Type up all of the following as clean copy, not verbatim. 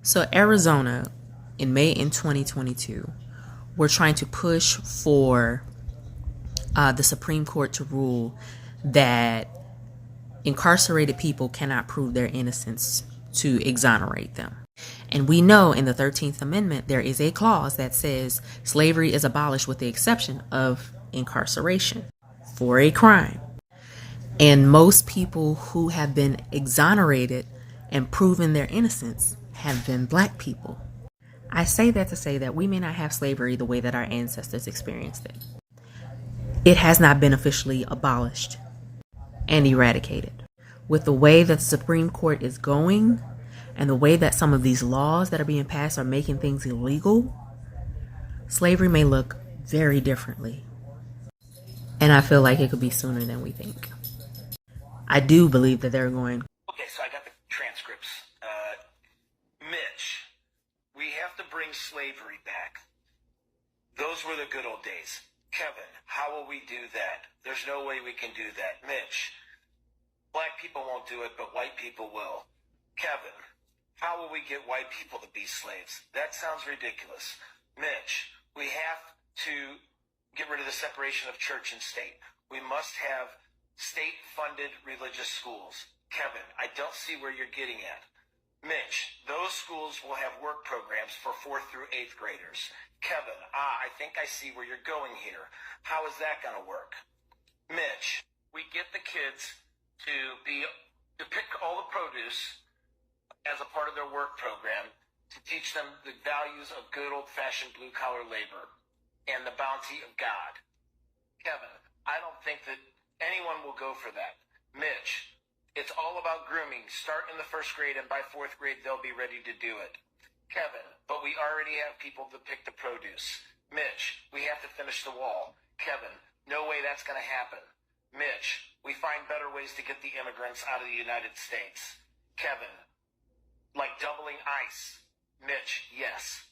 So Arizona, in May in 2022, we're trying to push for the Supreme Court to rule that incarcerated people cannot prove their innocence to exonerate them. And we know in the 13th Amendment there is a clause that says slavery is abolished with the exception of incarceration for a crime. And most people who have been exonerated and proven their innocence have been black people. I say that to say that we may not have slavery the way that our ancestors experienced it. It has not been officially abolished and eradicated. With the way that the Supreme Court is going and the way that some of these laws that are being passed are making things illegal, slavery may look very differently. And I feel like it could be sooner than we think. I do believe that they're going. Okay, so I got the transcripts. Mitch, we have to bring slavery back. Those were the good old days. Kevin, how will we do that? There's no way we can do that. Mitch, black people won't do it, but white people will. Kevin, how will we get white people to be slaves? That sounds ridiculous. Mitch, we have to get rid of the separation of church and state. We must have state-funded religious schools. Kevin, I don't see where you're getting at. Mitch, those schools will have work programs for 4th through 8th graders. Kevin, I think I see where you're going here. How is that going to work? Mitch, we get the kids to pick all the produce as a part of their work program to teach them the values of good old-fashioned blue-collar labor and the bounty of God. Kevin, I don't think that anyone will go for that. Mitch, it's all about grooming. Start in the 1st grade, and by 4th grade, they'll be ready to do it. Kevin, but we already have people to pick the produce. Mitch, we have to finish the wall. Kevin, no way that's going to happen. Mitch, we find better ways to get the immigrants out of the United States. Kevin, like doubling ICE. Mitch, yes.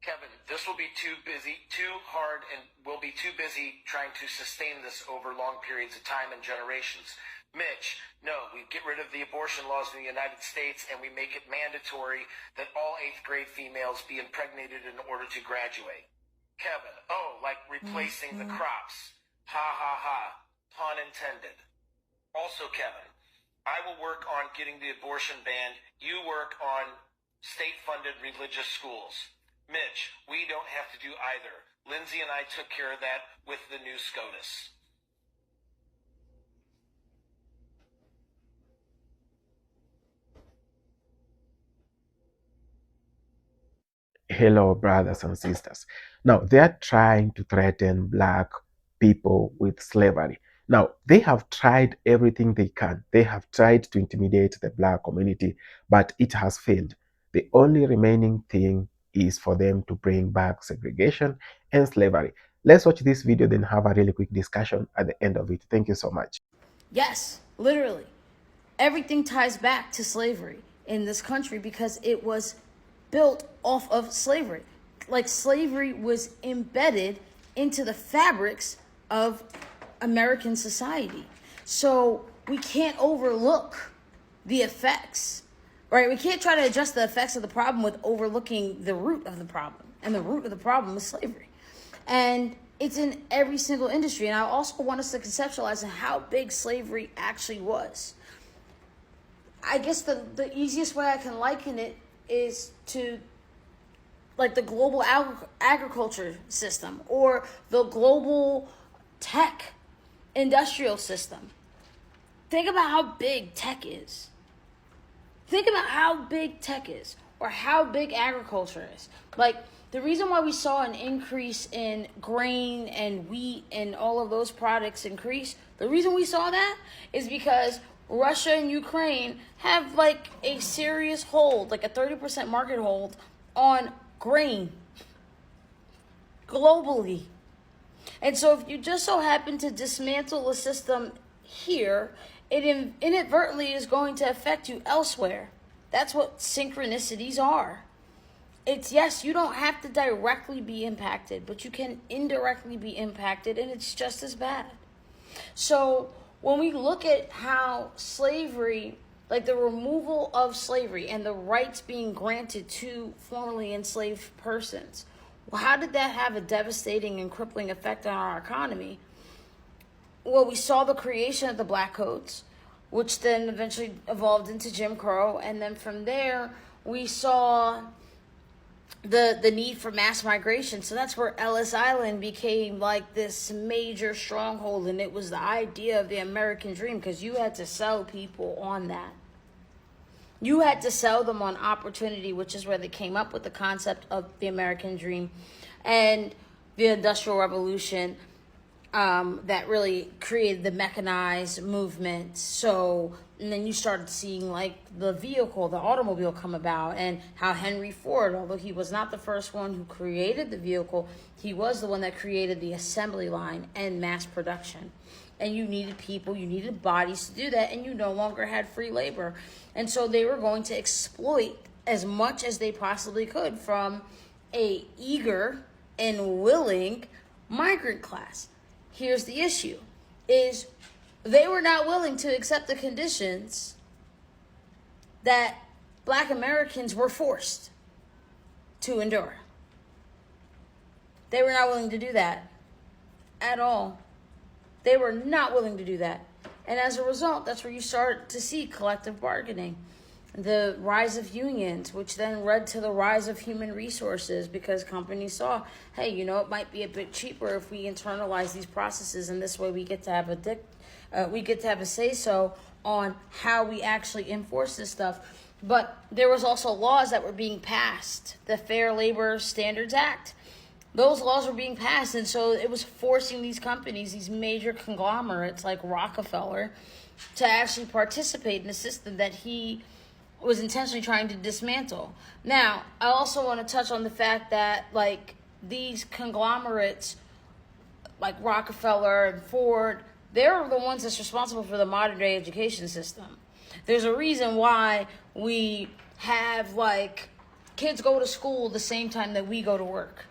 Kevin, this will be too hard, and we'll be too busy trying to sustain this over long periods of time and generations. Mitch, no, we get rid of the abortion laws in the United States and we make it mandatory that all 8th grade females be impregnated in order to graduate. Kevin, like replacing the crops. Ha ha ha, pun intended. Also, Kevin, I will work on getting the abortion banned. You work on state-funded religious schools. Mitch, we don't have to do either. Lindsay and I took care of that with the new SCOTUS. Hello, brothers and sisters. Now, they are trying to threaten black people with slavery. Now, they have tried everything they can. They have tried to intimidate the black community, but it has failed. The only remaining thing is for them to bring back segregation and slavery. Let's watch this video, then have a really quick discussion at the end of it. Thank you so much. Yes, literally. Everything ties back to slavery in this country because it was built off of slavery. Like slavery was embedded into the fabrics of American society. So we can't overlook the effects, right? We can't try to address the effects of the problem with overlooking the root of the problem. And the root of the problem is slavery. And it's in every single industry. And I also want us to conceptualize how big slavery actually was. I guess the easiest way I can liken it is to like the global agriculture system or the global tech industrial system. Think about how big tech is. Think about how big tech is or how big agriculture is. Like the reason why we saw an increase in grain and wheat and all of those products increase, the reason we saw that is because Russia and Ukraine have like a serious hold, like a 30% market hold on grain globally. And so if you just so happen to dismantle a system here, it inadvertently is going to affect you elsewhere. That's what synchronicities are. It's, yes, you don't have to directly be impacted, but you can indirectly be impacted, and it's just as bad. So when we look at how slavery, like the removal of slavery and the rights being granted to formerly enslaved persons. Well, how did that have a devastating and crippling effect on our economy? Well, we saw the creation of the black codes, which then eventually evolved into Jim Crow. And then from there, we saw the need for mass migration. So that's where Ellis Island became like this major stronghold. And it was the idea of the American dream, because you had to sell people on that. You had to sell them on opportunity, which is where they came up with the concept of the American dream and the Industrial Revolution. That really created the mechanized movement. So, and then you started seeing like the vehicle, the automobile come about, and how Henry Ford, although he was not the first one who created the vehicle, he was the one that created the assembly line and mass production. And you needed people, you needed bodies to do that, and you no longer had free labor. And so they were going to exploit as much as they possibly could from a eager and willing migrant class. Here's the issue, is they were not willing to accept the conditions that Black Americans were forced to endure. They were not willing to do that at all. They were not willing to do that. And as a result, that's where you start to see collective bargaining, the rise of unions, which then led to the rise of human resources, because companies saw, hey, you know, it might be a bit cheaper if we internalize these processes, and this way we get to have a say-so on how we actually enforce this stuff. But there was also laws that were being passed, the Fair Labor Standards Act. Those laws were being passed, and so it was forcing these companies, these major conglomerates like Rockefeller, to actually participate in a system that he was intentionally trying to dismantle. Now, I also want to touch on the fact that, like, these conglomerates, like Rockefeller and Ford, they're the ones that's responsible for the modern day education system. There's a reason why we have, like, kids go to school the same time that we go to work.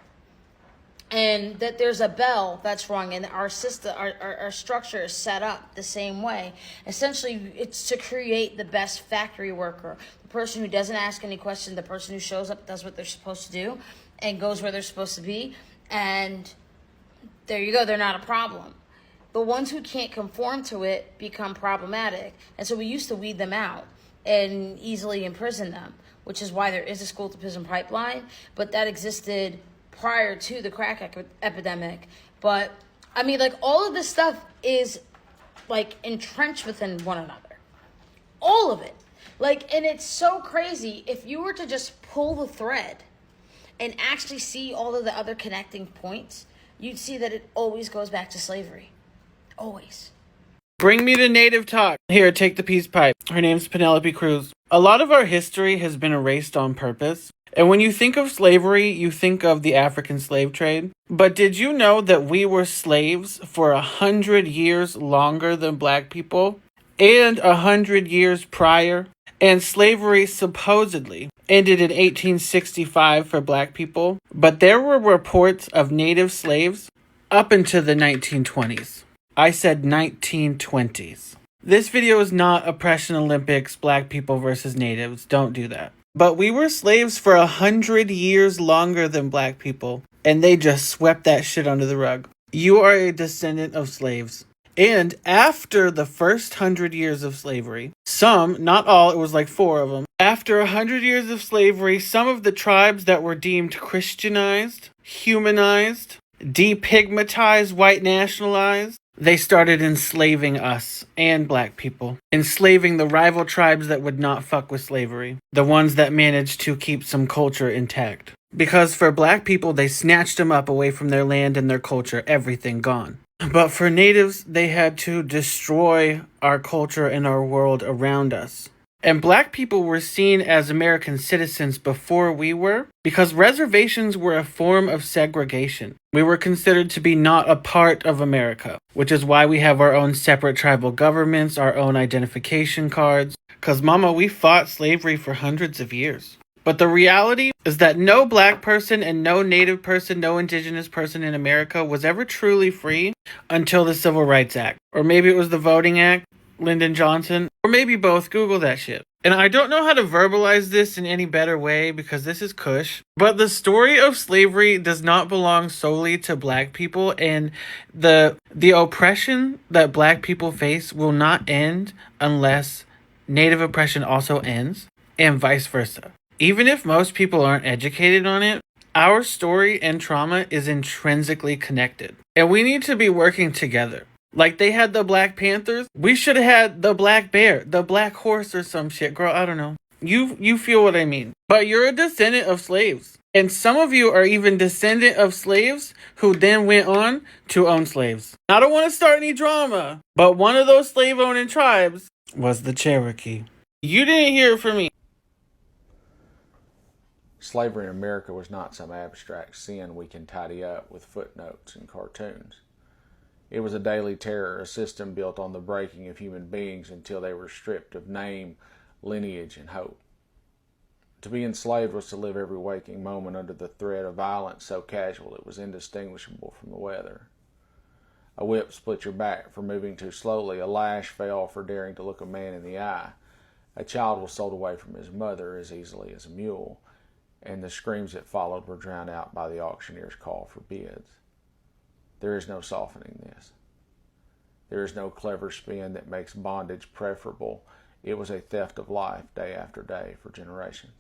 And that there's a bell that's rung, and our system, our structure is set up the same way. Essentially, it's to create the best factory worker, the person who doesn't ask any questions, the person who shows up, does what they're supposed to do, and goes where they're supposed to be. And there you go, they're not a problem. The ones who can't conform to it become problematic. And so we used to weed them out and easily imprison them, which is why there is a school to prison pipeline, but that existed prior to the crack epidemic. But I mean, like, all of this stuff is like entrenched within one another, all of it. Like, and it's so crazy. If you were to just pull the thread and actually see all of the other connecting points, you'd see that it always goes back to slavery. Always. Bring me to native talk. Here, take the peace pipe. Her name's Penelope Cruz. A lot of our history has been erased on purpose. And when you think of slavery, you think of the African slave trade. But did you know that we were slaves for 100 years longer than Black people? And 100 years prior? And slavery supposedly ended in 1865 for Black people. But there were reports of native slaves up into the 1920s. I said 1920s. This video is not Oppression Olympics, Black people versus natives. Don't do that. But we were slaves for 100 years longer than Black people, and they just swept that shit under the rug. You are a descendant of slaves. And after the first 100 years of slavery, some, not all, it was like 4 of them, after 100 years of slavery, some of the tribes that were deemed Christianized, humanized, depigmatized, white nationalized, they started enslaving us and Black people. Enslaving the rival tribes that would not fuck with slavery. The ones that managed to keep some culture intact. Because for Black people, they snatched them up away from their land and their culture. Everything gone. But for natives, they had to destroy our culture and our world around us. And Black people were seen as American citizens before we were, because reservations were a form of segregation. We were considered to be not a part of America, which is why we have our own separate tribal governments, our own identification cards. Because, mama, we fought slavery for hundreds of years. But the reality is that no Black person and no Native person, no Indigenous person in America was ever truly free until the Civil Rights Act. Or maybe it was the Voting Act. Lyndon Johnson, or maybe both. Google that shit. And I don't know how to verbalize this in any better way because this is Kush, but the story of slavery does not belong solely to black people, and the oppression that black people face will not end unless Native oppression also ends, and vice versa. Even if most people aren't educated on it, our story and trauma is intrinsically connected, and we need to be working together. Like they had the Black Panthers, we should have had the Black Bear, the Black Horse or some shit. Girl, I don't know. You feel what I mean. But you're a descendant of slaves. And some of you are even descendant of slaves who then went on to own slaves. I don't want to start any drama, but one of those slave-owning tribes was the Cherokee. You didn't hear it from me. Slavery in America was not some abstract sin we can tidy up with footnotes and cartoons. It was a daily terror, a system built on the breaking of human beings until they were stripped of name, lineage, and hope. To be enslaved was to live every waking moment under the threat of violence so casual it was indistinguishable from the weather. A whip split your back for moving too slowly, a lash fell for daring to look a man in the eye. A child was sold away from his mother as easily as a mule, and the screams that followed were drowned out by the auctioneer's call for bids. There is no softening this. There is no clever spin that makes bondage preferable. It was a theft of life day after day for generations.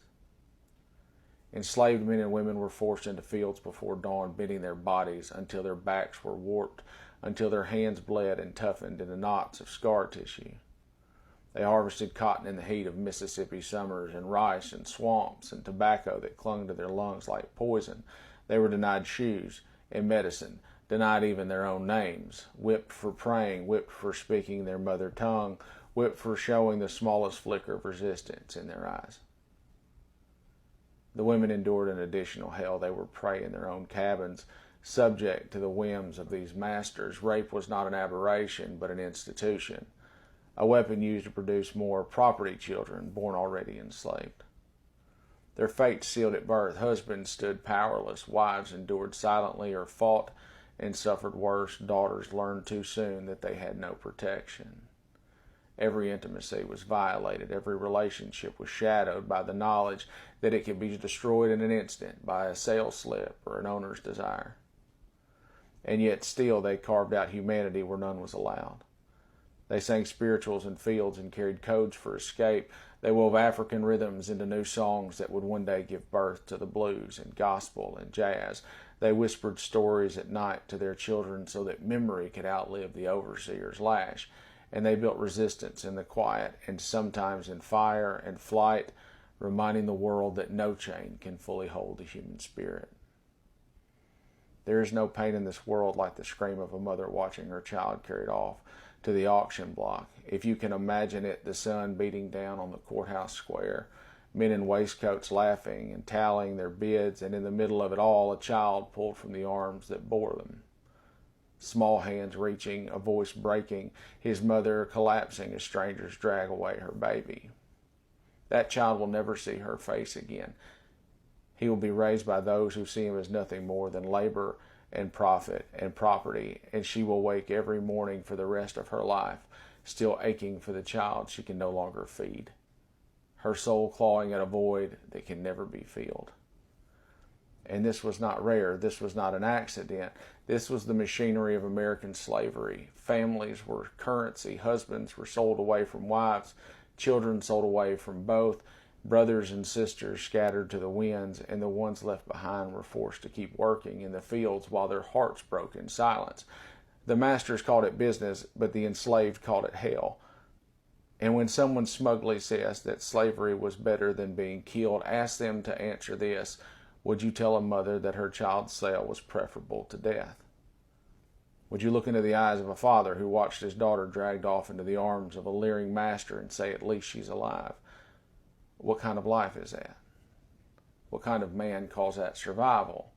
Enslaved men and women were forced into fields before dawn, bending their bodies until their backs were warped, until their hands bled and toughened into knots of scar tissue. They harvested cotton in the heat of Mississippi summers, and rice and swamps and tobacco that clung to their lungs like poison. They were denied shoes and medicine, denied even their own names, whipped for praying, whipped for speaking their mother tongue, whipped for showing the smallest flicker of resistance in their eyes. The women endured an additional hell. They were prey in their own cabins, subject to the whims of these masters. Rape was not an aberration, but an institution, a weapon used to produce more property children born already enslaved. Their fate sealed at birth. Husbands stood powerless. Wives endured silently or fought and suffered worse. Daughters learned too soon that they had no protection. Every intimacy was violated. Every relationship was shadowed by the knowledge that it could be destroyed in an instant by a sales slip or an owner's desire. And yet still they carved out humanity where none was allowed. They sang spirituals in fields and carried codes for escape. They wove African rhythms into new songs that would one day give birth to the blues and gospel and jazz. They whispered stories at night to their children so that memory could outlive the overseer's lash. And they built resistance in the quiet and sometimes in fire and flight, reminding the world that no chain can fully hold the human spirit. There is no pain in this world like the scream of a mother watching her child carried off to the auction block. If you can imagine it, the sun beating down on the courthouse square, men in waistcoats laughing and tallying their bids, and in the middle of it all, a child pulled from the arms that bore them. Small hands reaching, a voice breaking, his mother collapsing as strangers drag away her baby. That child will never see her face again. He will be raised by those who see him as nothing more than labor and profit and property, and she will wake every morning for the rest of her life, still aching for the child she can no longer feed, her soul clawing at a void that can never be filled. And this was not rare. This was not an accident. This was the machinery of American slavery. Families were currency. Husbands were sold away from wives. Children sold away from both. Brothers and sisters scattered to the winds, and the ones left behind were forced to keep working in the fields while their hearts broke in silence. The masters called it business, but the enslaved called it hell. And when someone smugly says that slavery was better than being killed, ask them to answer this. Would you tell a mother that her child's sale was preferable to death? Would you look into the eyes of a father who watched his daughter dragged off into the arms of a leering master and say, at least she's alive? What kind of life is that? What kind of man calls that survival?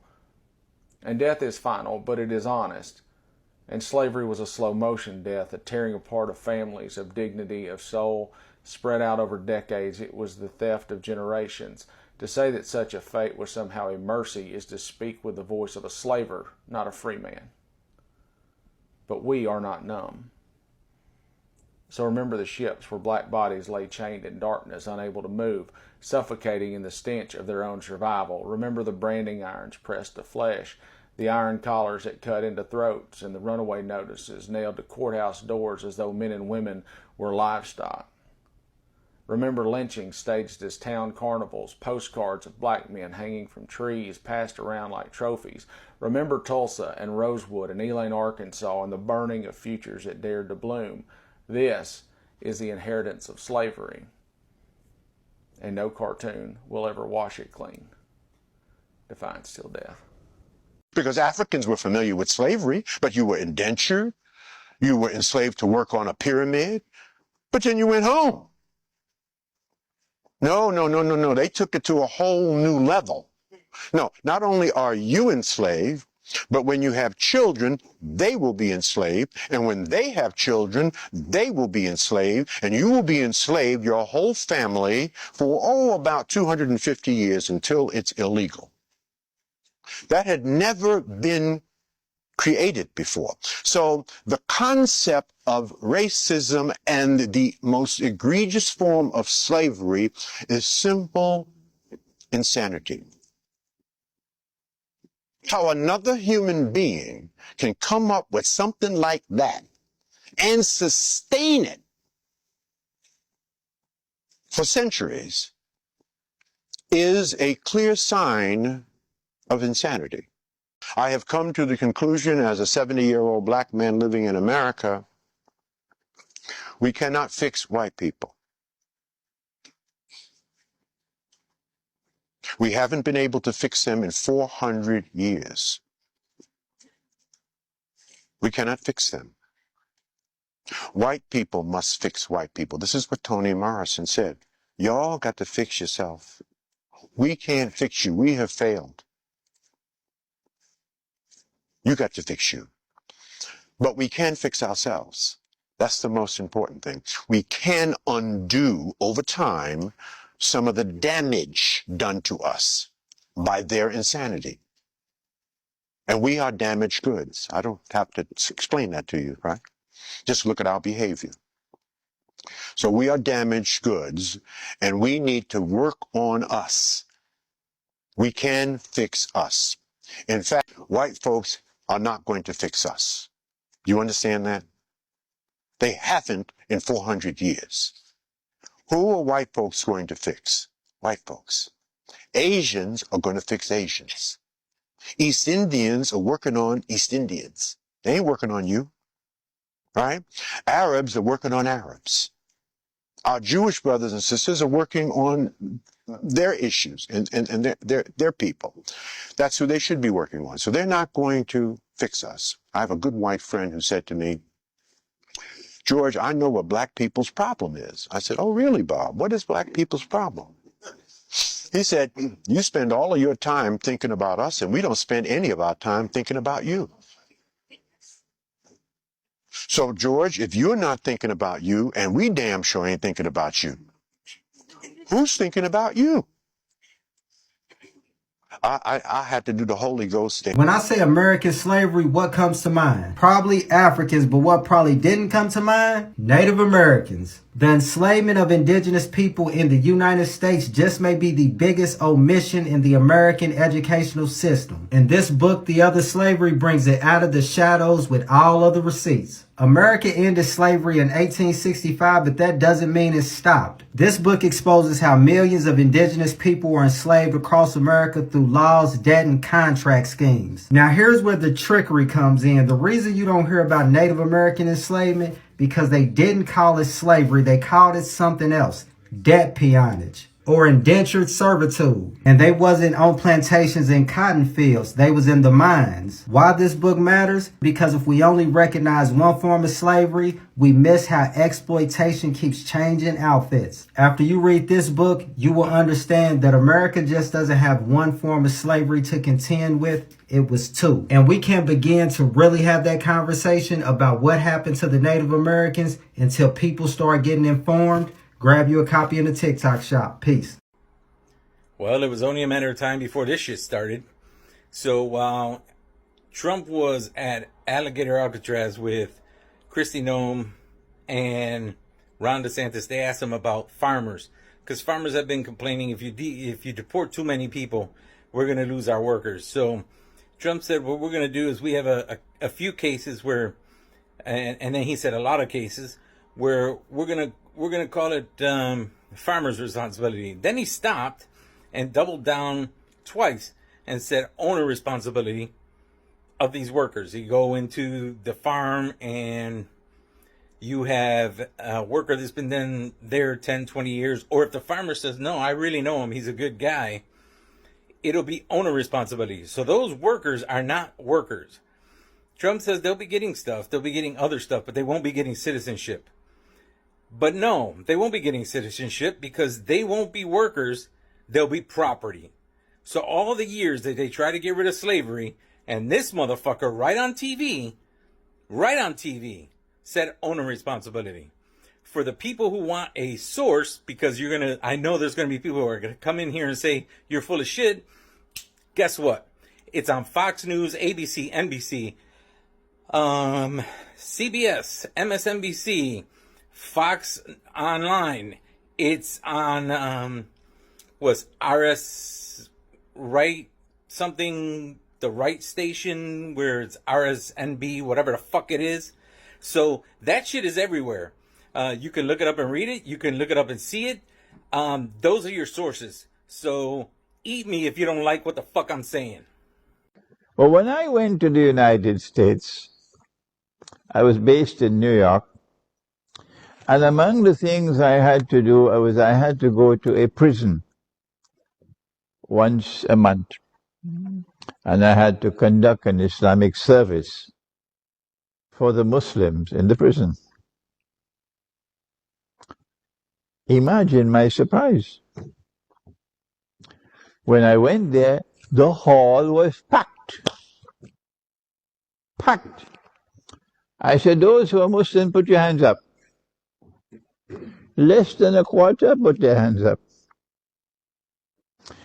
And death is final, but it is honest. And slavery was a slow-motion death, a tearing apart of families, of dignity, of soul, spread out over decades. It was the theft of generations. To say that such a fate was somehow a mercy is to speak with the voice of a slaver, not a free man. But we are not numb. So remember the ships where black bodies lay chained in darkness, unable to move, suffocating in the stench of their own survival. Remember the branding irons pressed to flesh, the iron collars that cut into throats, and the runaway notices nailed to courthouse doors as though men and women were livestock. Remember lynchings staged as town carnivals, postcards of black men hanging from trees passed around like trophies. Remember Tulsa and Rosewood and Elaine, Arkansas, and the burning of futures that dared to bloom. This is the inheritance of slavery, and no cartoon will ever wash it clean. Defiance till death. Because Africans were familiar with slavery, but you were indentured, you were enslaved to work on a pyramid, but then you went home. No. They took it to a whole new level. No, not only are you enslaved, but when you have children, they will be enslaved. And when they have children, they will be enslaved. And you will be enslaved, your whole family, for, about 250 years until it's illegal. That had never been created before. So the concept of racism and the most egregious form of slavery is simple insanity. How another human being can come up with something like that and sustain it for centuries is a clear sign of insanity. I have come to the conclusion as a 70-year-old black man living in America, we cannot fix white people. We haven't been able to fix them in 400 years. We cannot fix them. White people must fix white people. This is what Toni Morrison said. Y'all got to fix yourself. We can't fix you. We have failed. You got to fix you. But we can fix ourselves. That's the most important thing. We can undo over time some of the damage done to us by their insanity. And we are damaged goods. I don't have to explain that to you, right? Just look at our behavior. So we are damaged goods, and we need to work on us. We can fix us. In fact, white folks are not going to fix us. Do you understand that? They haven't in 400 years. Who are white folks going to fix? White folks. Asians are going to fix Asians. East Indians are working on East Indians. They ain't working on you, right? Arabs are working on Arabs. Our Jewish brothers and sisters are working on their issues and their people. That's who they should be working on. So they're not going to fix us. I have a good white friend who said to me, George, I know what black people's problem is. I said, oh, really, Bob? What is black people's problem? He said, you spend all of your time thinking about us, and we don't spend any of our time thinking about you. So, George, if you're not thinking about you, and we damn sure ain't thinking about you, who's thinking about you? I had to do the Holy Ghost thing. When I say American slavery, what comes to mind? Probably Africans, but what probably didn't come to mind? Native Americans. The enslavement of indigenous people in the United States just may be the biggest omission in the American educational system. In this book, The Other Slavery brings it out of the shadows with all of the receipts. America ended slavery in 1865, but that doesn't mean it stopped. This book exposes how millions of indigenous people were enslaved across America through laws, debt, and contract schemes. Now here's where the trickery comes in. The reason you don't hear about Native American enslavement, because they didn't call it slavery, they called it something else. Debt peonage. Or indentured servitude. And they wasn't on plantations in cotton fields. They was in the mines. Why this book matters? Because if we only recognize one form of slavery, we miss how exploitation keeps changing outfits. After you read this book, you will understand that America just doesn't have one form of slavery to contend with. It was two. And we can't begin to really have that conversation about what happened to the Native Americans until people start getting informed. Grab you a copy in the TikTok shop. Peace. Well, it was only a matter of time before this shit started. So while Trump was at Alligator Alcatraz with Kristi Noem and Ron DeSantis, they asked him about farmers, because farmers have been complaining, if you deport too many people, we're going to lose our workers. So Trump said, what we're going to do is we have a few cases where, and then he said a lot of cases where we're gonna call it farmers' responsibility. Then he stopped and doubled down twice and said owner responsibility of these workers. You go into the farm and you have a worker that's been there 10, 20 years, or if the farmer says, no, I really know him, he's a good guy, it'll be owner responsibility. So those workers are not workers. Trump says they'll be getting stuff, they'll be getting other stuff, but they won't be getting citizenship. But no, they won't be getting citizenship because they won't be workers, they'll be property. So all the years that they try to get rid of slavery, and this motherfucker right on TV, said owner responsibility. For the people who want a source, because I know there's gonna be people who are gonna come in here and say you're full of shit. Guess what? It's on Fox News, ABC, NBC, CBS, MSNBC, Fox Online. It's on was RS Right something, the right station where it's RSNB, whatever the fuck it is. So that shit is everywhere. You can look it up and read it. You can look it up and see it. Those are your sources. So eat me if you don't like what the fuck I'm saying. Well, when I went to the United States, I was based in New York, and among the things I had to do I had to go to a prison once a month, and I had to conduct an Islamic service for the Muslims in the prison. Imagine my surprise. When I went there, the hall was packed. Packed. I said, those who are Muslim, put your hands up. Less than a quarter put their hands up.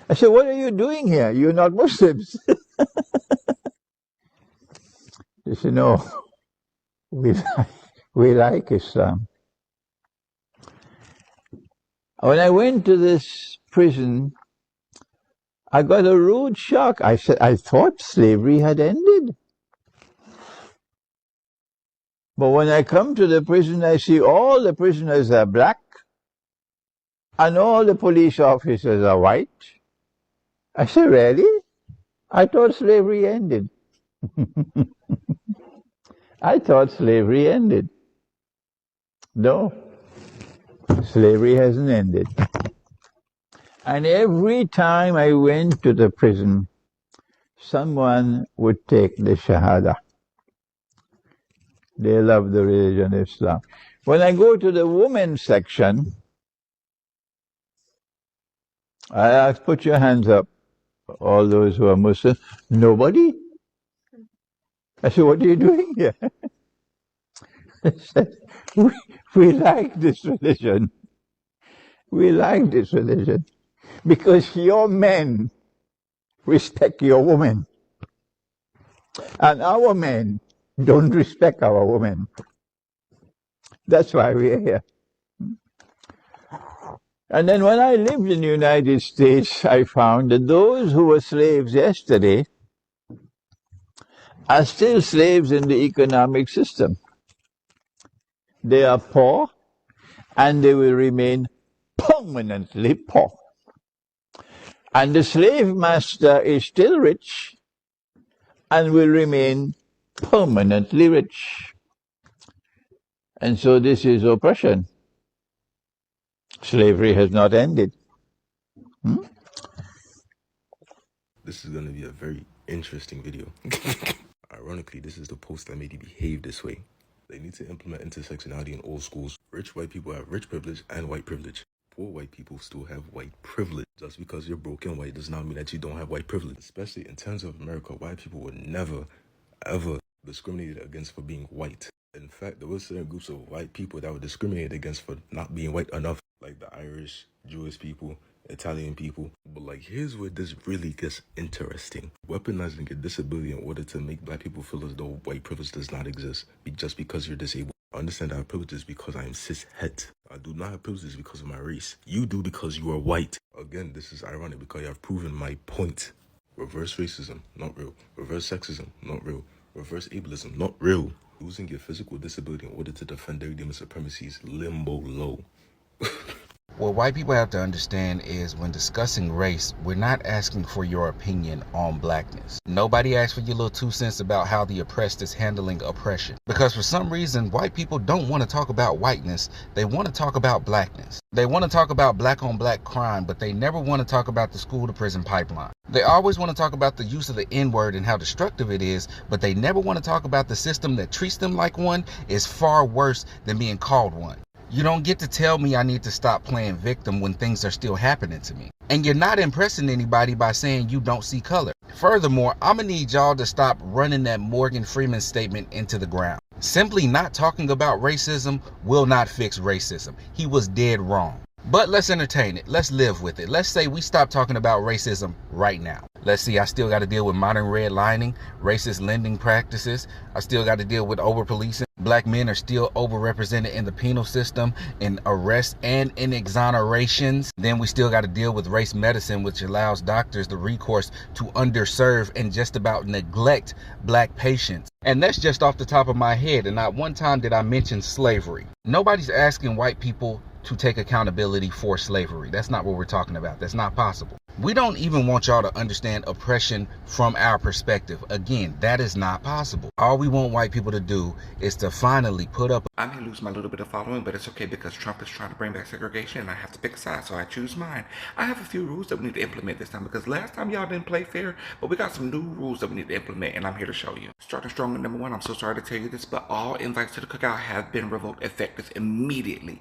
I said, what are you doing here? You're not Muslims. They said, no, we like Islam. When I went to this prison, I got a rude shock. I said, I thought slavery had ended. But when I come to the prison, I see all the prisoners are black and all the police officers are white. I said, really? I thought slavery ended. I thought slavery ended. No, slavery hasn't ended. And every time I went to the prison, someone would take the Shahada. They love the religion of Islam. When I go to the women's section, I ask, put your hands up, all those who are Muslim. Nobody? I said, what are you doing here? I said, we like this religion. We like this religion. Because your men respect your women. And our men don't respect our women. That's why we're here. And then when I lived in the United States, I found that those who were slaves yesterday are still slaves in the economic system. They are poor, and they will remain permanently poor. And the slave master is still rich, and will remain permanently rich. And so this is oppression. Slavery has not ended. This is going to be a very interesting video. Ironically, this is the post that made you behave this way. They need to implement intersectionality in all schools. Rich white people have rich privilege and white privilege. Poor white people still have white privilege. Just because you're broken white does not mean that you don't have white privilege. Especially in terms of America, white people were never, ever discriminated against for being white. In fact, there were certain groups of white people that were discriminated against for not being white enough, like the Irish, Jewish people, Italian people. But like, here's where this really gets interesting. Weaponizing your disability in order to make black people feel as though white privilege does not exist just because you're disabled. I understand I have privileges because I am cis het. I do not have privileges because of my race. You do because you are white. Again, this is ironic because you have proven my point. Reverse racism, not real. Reverse sexism, not real. Reverse ableism, not real. Losing your physical disability in order to defend their human supremacies, limbo low. What white people have to understand is when discussing race, we're not asking for your opinion on blackness. Nobody asks for your little 2 cents about how the oppressed is handling oppression. Because for some reason, white people don't want to talk about whiteness. They want to talk about blackness. They want to talk about black on black crime, but they never want to talk about the school to prison pipeline. They always want to talk about the use of the N-word and how destructive it is, but they never want to talk about the system that treats them like one is far worse than being called one. You don't get to tell me I need to stop playing victim when things are still happening to me. And you're not impressing anybody by saying you don't see color. Furthermore, I'm gonna need y'all to stop running that Morgan Freeman statement into the ground. Simply not talking about racism will not fix racism. He was dead wrong. But let's entertain it. Let's live with it. Let's say we stop talking about racism right now. Let's see, I still got to deal with modern redlining, racist lending practices. I still got to deal with over-policing. Black men are still overrepresented in the penal system, in arrests and in exonerations. Then we still got to deal with race medicine, which allows doctors the recourse to underserve and just about neglect black patients. And that's just off the top of my head. And not one time did I mention slavery. Nobody's asking white people to take accountability for slavery. That's not what we're talking about. That's not possible. We don't even want y'all to understand oppression from our perspective. Again, that is not possible. All we want white people to do is to finally put up. I may lose my little bit of following, but it's okay because Trump is trying to bring back segregation and I have to pick a side, so I choose mine. I have a few rules that we need to implement this time because last time y'all didn't play fair, but we got some new rules that we need to implement and I'm here to show you. Starting strong at number 1, I'm so sorry to tell you this, but all invites to the cookout have been revoked effective immediately.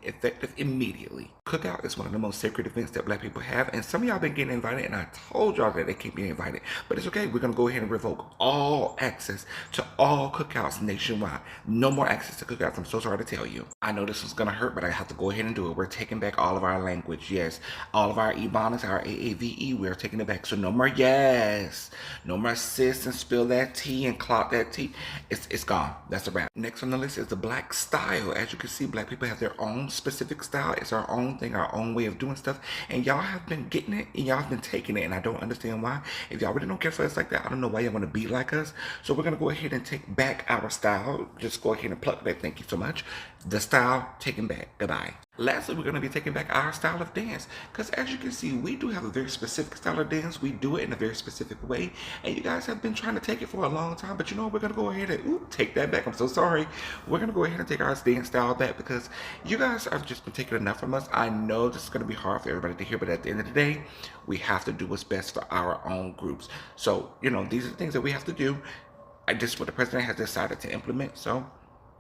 Cookout is one of the most sacred events that black people have, and some of y'all been getting invited, and I told y'all that they can't be invited, but it's okay. We're going to go ahead and revoke all access to all cookouts nationwide. No more access to cookouts. I'm so sorry to tell you. I know this is going to hurt, but I have to go ahead and do it. We're taking back all of our language. Yes, all of our ebonics, our AAVE, we're taking it back. So no more yes. No more sis and spill that tea and clot that tea. It's gone. That's a wrap. Next on the list is the black style. As you can see, black people have their own specific style. It's our own thing, our own way of doing stuff. And y'all have been getting it and y'all have been taking it. And I don't understand why. If y'all really don't care for us like that, I don't know why y'all want to be like us. So we're going to go ahead and take back our style. Just go ahead and pluck that. Thank you so much. The style taken back. Goodbye. Lastly, we're going to be taking back our style of dance. Because as you can see, we do have a very specific style of dance. We do it in a very specific way. And you guys have been trying to take it for a long time. But you know what? We're going to go ahead and take that back. I'm so sorry. We're going to go ahead and take our dance style back because you guys have just been taking enough from us. I know this is going to be hard for everybody to hear. But at the end of the day, we have to do what's best for our own groups. So, you know, these are the things that we have to do. Just what the president has decided to implement. So,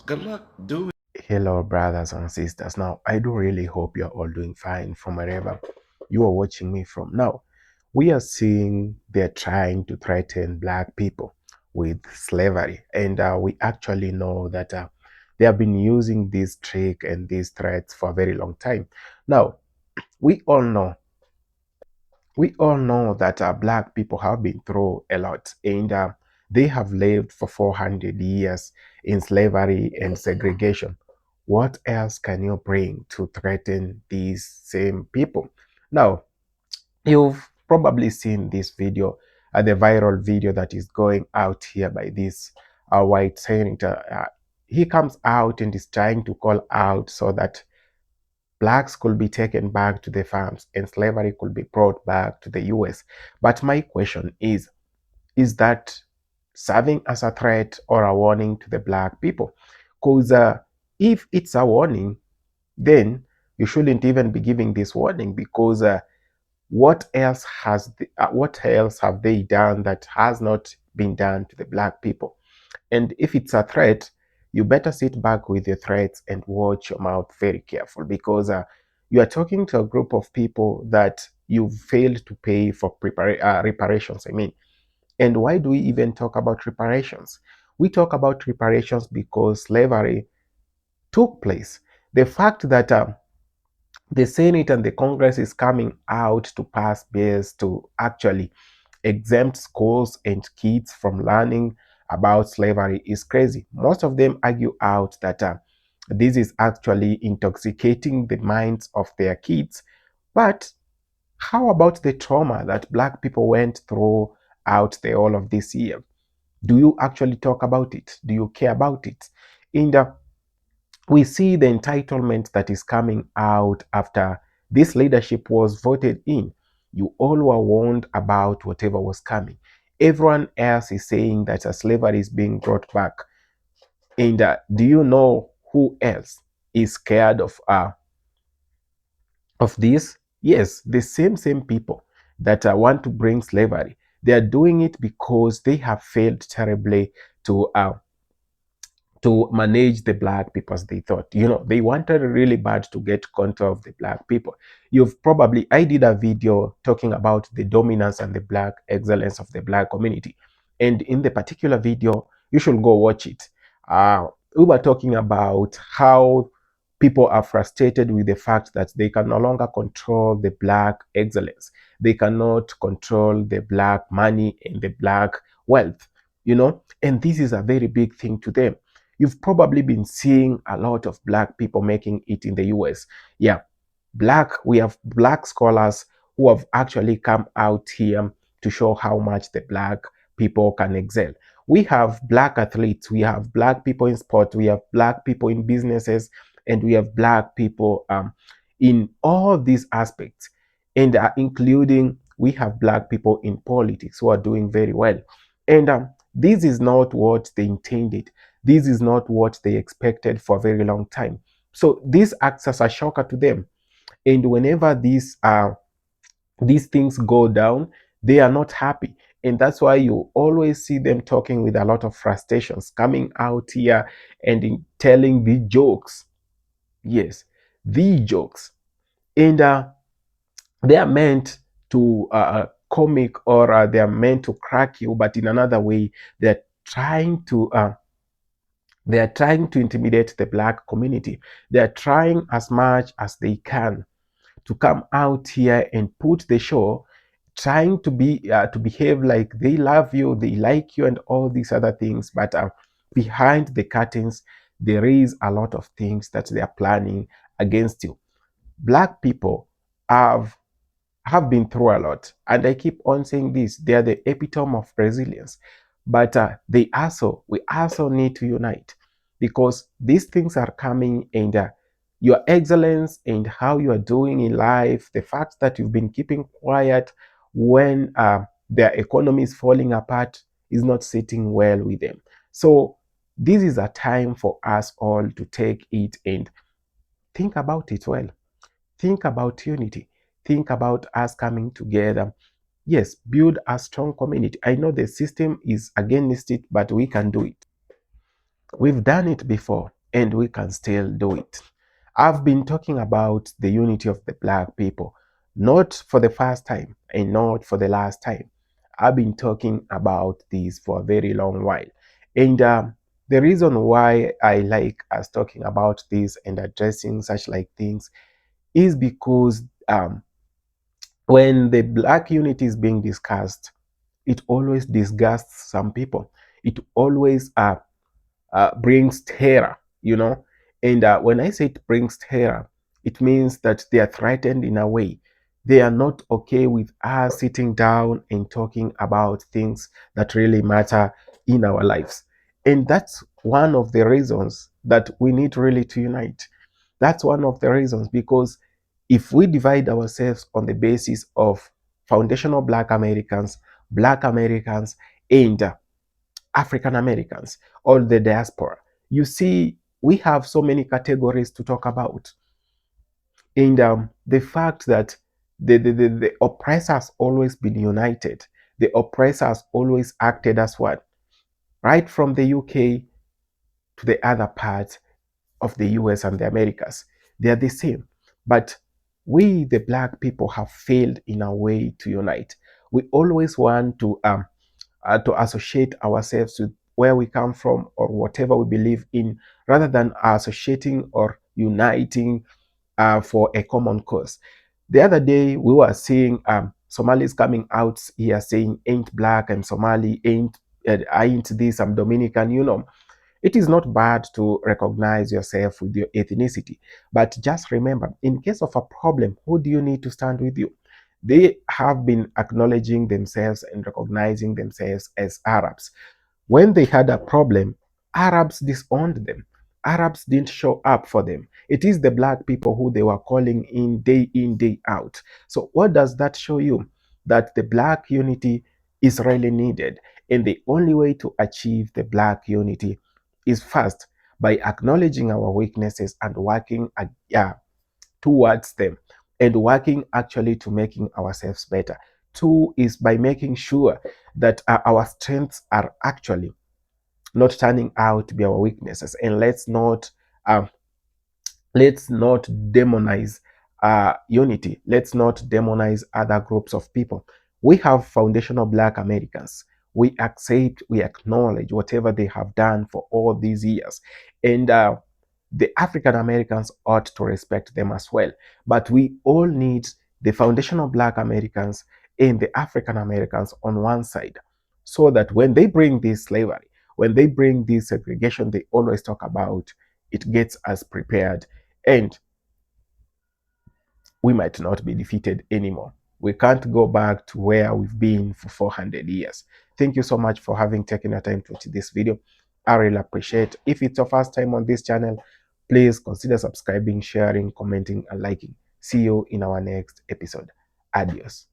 good luck. Do it. Hello, brothers and sisters. Now, I do really hope you're all doing fine from wherever you are watching me from. Now, we are seeing they're trying to threaten black people with slavery. And we actually know that they have been using this trick and these threats for a very long time. Now, we all know that black people have been through a lot, and they have lived for 400 years in slavery and segregation. What else can you bring to threaten these same people? Now, you've probably seen this video, the viral video that is going out here by this white senator. He comes out and is trying to call out so that blacks could be taken back to the farms and slavery could be brought back to the US. But my question is that serving as a threat or a warning to the black people? Because if it's a warning, then you shouldn't even be giving this warning, because what else have they done that has not been done to the black people? And if it's a threat, you better sit back with your threats and watch your mouth very careful, because you are talking to a group of people that you failed to pay for reparations. And why do we even talk about reparations? We talk about reparations because slavery took place. The fact that the Senate and the Congress is coming out to pass bills to actually exempt schools and kids from learning about slavery is crazy. Most of them argue out that This is actually intoxicating the minds of their kids. But how about the trauma that Black people went through out the all of this year? Do you actually talk about it? Do you care about it? And we see the entitlement that is coming out after this leadership was voted in. You all were warned about whatever was coming. Everyone else is saying that slavery is being brought back. And do you know who else is scared of this? Yes, the same people that want to bring slavery. They are doing it because they have failed terribly to manage the Black people as they thought. You know, they wanted really bad to get control of the Black people. I did a video talking about the dominance and the Black excellence of the Black community. And in the particular video, you should go watch it. We were talking about how people are frustrated with the fact that they can no longer control the Black excellence. They cannot control the Black money and the Black wealth, you know, and this is a very big thing to them. You've probably been seeing a lot of Black people making it in the US. Yeah, we have Black scholars who have actually come out here to show how much the Black people can excel. We have Black athletes, we have Black people in sport, we have Black people in businesses, and we have Black people in all these aspects. And including, we have Black people in politics who are doing very well. And this is not what they intended. This is not what they expected for a very long time. So this acts as a shocker to them. And whenever these things go down, they are not happy. And that's why you always see them talking with a lot of frustrations, coming out here and telling the jokes. Yes, the jokes. And they are meant to comic, or they are meant to crack you, but in another way, they're trying to intimidate the Black community. They are trying as much as they can to come out here and put the show, trying to behave like they love you, they like you, and all these other things. But behind the curtains, there is a lot of things that they are planning against you. Black people have been through a lot, and I keep on saying this: they are the epitome of resilience. But we also need to unite, because these things are coming, and your excellence and how you are doing in life, the fact that you've been keeping quiet when their economy is falling apart, is not sitting well with them. So this is a time for us all to take it and think about it well. Think about unity. Think about us coming together. Yes, build a strong community. I know the system is against it, but we can do it. We've done it before, and we can still do it. I've been talking about the unity of the Black people, not for the first time and not for the last time. I've been talking about this for a very long while. And the reason why I like us talking about this and addressing such like things is because when the Black unity is being discussed, it always disgusts some people. It always brings terror, you know. And when I say it brings terror, it means that they are threatened in a way. They are not okay with us sitting down and talking about things that really matter in our lives. And that's one of the reasons that we need really to unite. That's one of the reasons, because if we divide ourselves on the basis of foundational Black Americans, and African Americans, or the diaspora, you see, we have so many categories to talk about. And the fact that the oppressors always been united, the oppressors always acted as one, right from the UK to the other parts of the US and the Americas. They are the same. But we, the Black people, have failed in a way to unite. We always want to associate ourselves with where we come from or whatever we believe in, rather than associating or uniting for a common cause. The other day, we were seeing Somalis coming out here saying, "Ain't Black, I'm Somali, ain't this, I'm Dominican," you know. It is not bad to recognize yourself with your ethnicity, but just remember, in case of a problem, who do you need to stand with you? They have been acknowledging themselves and recognizing themselves as Arabs. When they had a problem, Arabs disowned them. Arabs didn't show up for them. It is the black people who they were calling in, day out. So, what does that show you? That the black unity is really needed. And the only way to achieve the black unity is first by acknowledging our weaknesses and working towards them and working actually to making ourselves better. Two is by making sure that our strengths are actually not turning out to be our weaknesses, and um, let's not demonize unity. Let's not demonize other groups of people. We have foundational black Americans. We accept, we acknowledge whatever they have done for all these years, and the African Americans ought to respect them as well. But we all need the foundational black Americans and the African Americans on one side, so that when they bring this slavery, when they bring this segregation they always talk about, it gets us prepared, and we might not be defeated anymore. We can't go back to where we've been for 400 years. Thank you so much for having taken your time to watch this video. I really appreciate. If it's your first time on this channel, please consider subscribing, sharing, commenting, and liking. See you in our next episode. Adios.